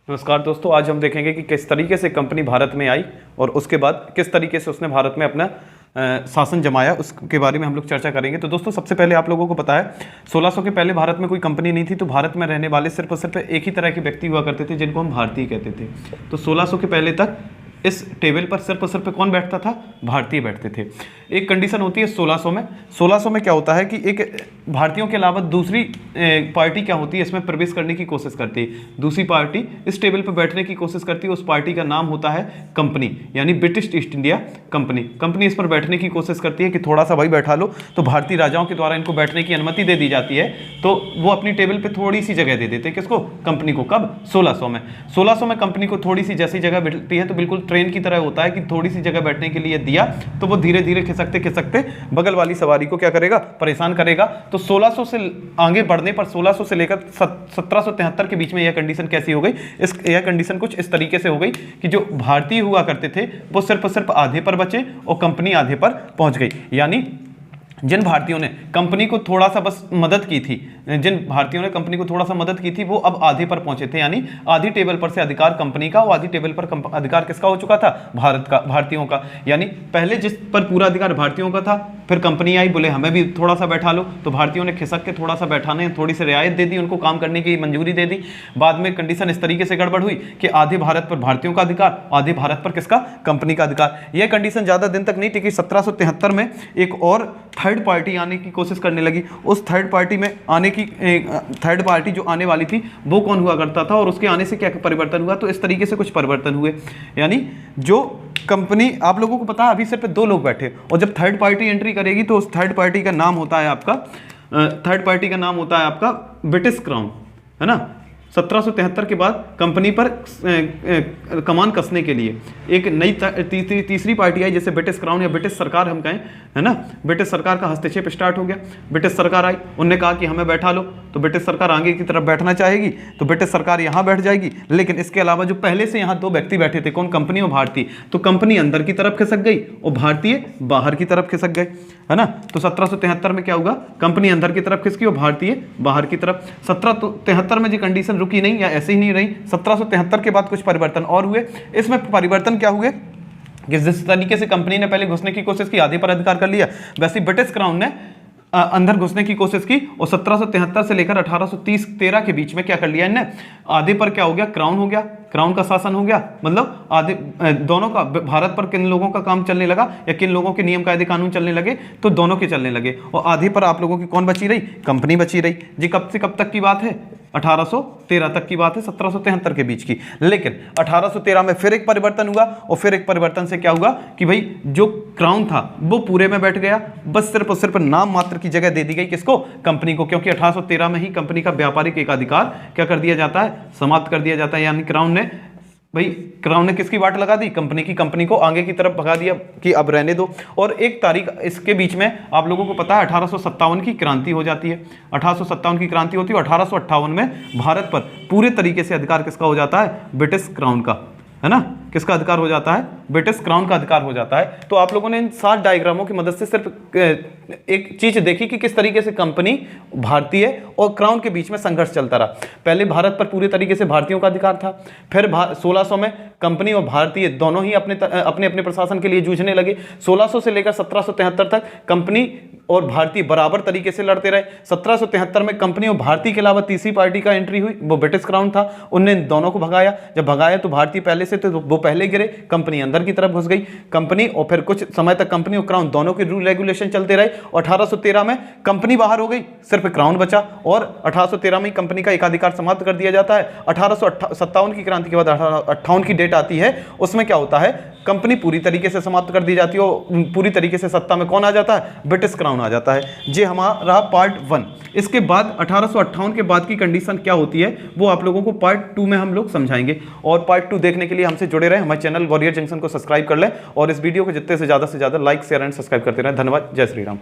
नमस्कार दोस्तों, आज हम देखेंगे कि किस तरीके से कंपनी भारत में आई और उसके बाद किस तरीके से उसने भारत में अपना शासन जमाया, उसके बारे में हम लोग चर्चा करेंगे। तो दोस्तों, सबसे पहले आप लोगों को पता है 1600 के पहले भारत में कोई कंपनी नहीं थी, तो भारत में रहने वाले सिर्फ और सिर्फ एक ही तरह के व्यक्ति हुआ करते थे जिनको हम भारतीय कहते थे। तो 1600 के पहले तक इस टेबल पर सिर्फ और सिर्फ कौन बैठता था? भारतीय बैठते थे। एक कंडीशन होती है 1600 में। 1600 में क्या होता है कि एक भारतीयों के अलावा दूसरी पार्टी क्या होती है, इसमें प्रवेश करने की कोशिश करती है। दूसरी पार्टी इस टेबल पर बैठने की कोशिश करती है, उस पार्टी का नाम होता है कंपनी, यानी British east India company. Company इस पर बैठने की कोशिश करती है कि थोड़ा सा भाई बैठा लो, तो भारतीय राजाओं के द्वारा इनको बैठने की अनुमति दे दी जाती है। तो वो अपनी टेबल पर थोड़ी सी जगह दे देते हैं, किसको? कंपनी को। कब? 1600 में। 1600 में कंपनी को थोड़ी सी जैसी जगह मिलती है, तो बिल्कुल ट्रेन की तरह होता है कि थोड़ी सी जगह बैठने के लिए दिया, तो वो धीरे धीरे खिसकते खिसकते बगल वाली सवारी को क्या करेगा? परेशान करेगा। तो 1600 से आगे बढ़ने पर 1600 से लेकर 1773 के बीच में यह कंडीशन कैसी हो गई? यह कंडीशन कुछ इस तरीके से हो गई कि जो भारतीय हुआ करते थे वो सिर्फ और सिर्फ आधे पर बचे और कंपनी आधे पर पहुंच गई। यानी जिन भारतीयों ने कंपनी को थोड़ा सा बस मदद की थी, जिन भारतीयों ने कंपनी को थोड़ा सा मदद की थी, वो अब आधे पर पहुंचे थे। यानी आधी टेबल पर से अधिकार कंपनी का और आधी टेबल पर अधिकार किसका हो चुका था? भारत का, भारतीयों का। यानी पहले जिस पर पूरा अधिकार भारतीयों का था, फिर कंपनी आई, बोले हमें भी थोड़ा सा बैठा लो, तो भारतीयों ने खिसक के थोड़ा सा बैठाने, थोड़ी सी रियायत दे दी, उनको काम करने की मंजूरी दे दी। बाद में कंडीशन इस तरीके से गड़बड़ हुई कि आधे भारत पर भारतीयों का अधिकार, आधे भारत पर किसका? कंपनी का अधिकार। यह कंडीशन ज्यादा दिन तक नहीं टिकी। 1773 में एक और थर्ड पार्टी आने की कोशिश करने लगी। उस थर्ड पार्टी में आने की थर्ड पार्टी जो आने वाली थी वो कौन हुआ करता था और उसके आने से क्या परिवर्तन हुआ? तो इस तरीके से कुछ परिवर्तन हुए। यानी जो कंपनी, आप लोगों को पता है अभी सिर्फ 2 लोग बैठे, और जब थर्ड पार्टी एंट्री करेगी तो उस थर्ड पार्टी का नाम होता है आपका ब्रिटिश क्राउन, है ना। 1773 के बाद कंपनी पर कमान कसने के लिए एक नई तीसरी पार्टी आई, जैसे ब्रिटिश क्राउन या ब्रिटिश सरकार हम कहें, है ना। ब्रिटिश सरकार का हस्तक्षेप स्टार्ट हो गया। ब्रिटिश सरकार आई, उनने कहा कि हमें बैठा लो, तो ब्रिटिश सरकार आगे की तरफ बैठना चाहेगी, तो ब्रिटिश सरकार यहाँ बैठ जाएगी। लेकिन इसके अलावा जो पहले से यहाँ 2 व्यक्ति बैठे थे, कौन? कंपनी और भारतीय। तो कंपनी अंदर की तरफ खिसक गई और भारतीय बाहर की तरफ खिसक गए, है ना। तो 1773 में क्या होगा? कंपनी अंदर की तरफ खिसकी और भारतीय बाहर की तरफ। 1773 में जो कंडीशन रुकी नहीं या ऐसे ही नहीं रही। 1773 के बाद कुछ परिवर्तन और हुए। इसमें परिवर्तन क्या हुए कि जिस तरीके से कंपनी ने पहले घुसने की कोशिश की, आधे पर अधिकार कर लिया, वैसे ब्रिटिश क्राउन ने अंदर घुसने की कोशिश की और 1773 से लेकर 1830-13 के बीच में क्या कर लिया इन्हें? आधे पर क्या हो गया? क्राउन हो गया, क्राउन का शासन हो गया। मतलब आधे दोनों का, भारत पर किन लोगों का काम चलने लगा या किन लोगों के नियम कायदे कानून चलने लगे? तो दोनों के चलने लगे। और आधे पर आप लोगों की कौन बची रही? कंपनी बची रही। जी कब से कब तक की बात है? 1813 तक की बात है, 1773 के बीच की। लेकिन 1813 में फिर एक परिवर्तन हुआ और फिर एक परिवर्तन से क्या हुआ कि भाई जो क्राउन था वो पूरे में बैठ गया, बस सिर्फ और सिर्फ नाम मात्र की जगह दे दी गई किसको? कंपनी को। क्योंकि 1813 में ही कंपनी का व्यापारिक एकाधिकार क्या कर दिया जाता है? समाप्त कर दिया जाता है। यानी क्राउन ने किसकी वाट लगा दी? कंपनी की। कंपनी को आगे की तरफ भगा दिया कि अब रहने दो। और एक तारीख इसके बीच में आप लोगों को पता है 1857 की क्रांति हो जाती है। 1857 की क्रांति होती है और 1858 में भारत पर पूरे तरीके से अधिकार किसका हो जाता है? ब्रिटिश क्राउन का, है ना। किसका अधिकार हो जाता है? ब्रिटिश क्राउन का अधिकार हो जाता है। तो आप लोगों ने इन 7 डायग्रामों की मदद से सिर्फ एक चीज देखी कि किस तरीके से कंपनी, भारतीय और क्राउन के बीच में संघर्ष चलता रहा। पहले भारत पर पूरे तरीके से भारतीयों का अधिकार था, फिर 1600 में कंपनी और भारतीय दोनों ही अपने प्रशासन के लिए जूझने लगे। 1600 से लेकर 1773 तक कंपनी और भारतीय बराबर तरीके से लड़ते रहे। 1773 में कंपनी और भारतीय के अलावा तीसरी पार्टी का एंट्री हुई, वो ब्रिटिश क्राउन था। उनने दोनों को भगाया। जब भगाया तो भारतीय पहले से थे तो वो पहले गिरे, कंपनी अंदर की तरफ घुस गई। कंपनी और फिर कुछ समय तक कंपनी और क्राउन दोनों के रूल रेगुलेशन चलते रहे। 1813 में कंपनी बाहर हो गई, सिर्फ क्राउन बचा और 1813 में कंपनी का एकाधिकार समाप्त कर दिया जाता है। 1857 की क्रांति के बाद 1858 की डेट आती है, उसमें क्या होता है? कंपनी पूरी तरीके से समाप्त कर दी जाती है और पूरी तरीके से सत्ता में कौन आ जाता है? ब्रिटिश क्राउन आ जाता है। ये हमारा पार्ट 1। इसके बाद 1858 के बाद की कंडीशन क्या होती है वो आप लोगों को पार्ट 2 में हम लोग समझाएंगे। और पार्ट 2 देखने के लिए हमसे जुड़े रहे, हमारे चैनल वॉरियर जंक्शन को सब्सक्राइब कर लें और इस वीडियो को जितने से ज़्यादा लाइक, शेयर एंड सब्सक्राइब करते रहें। धन्यवाद। जय श्री राम।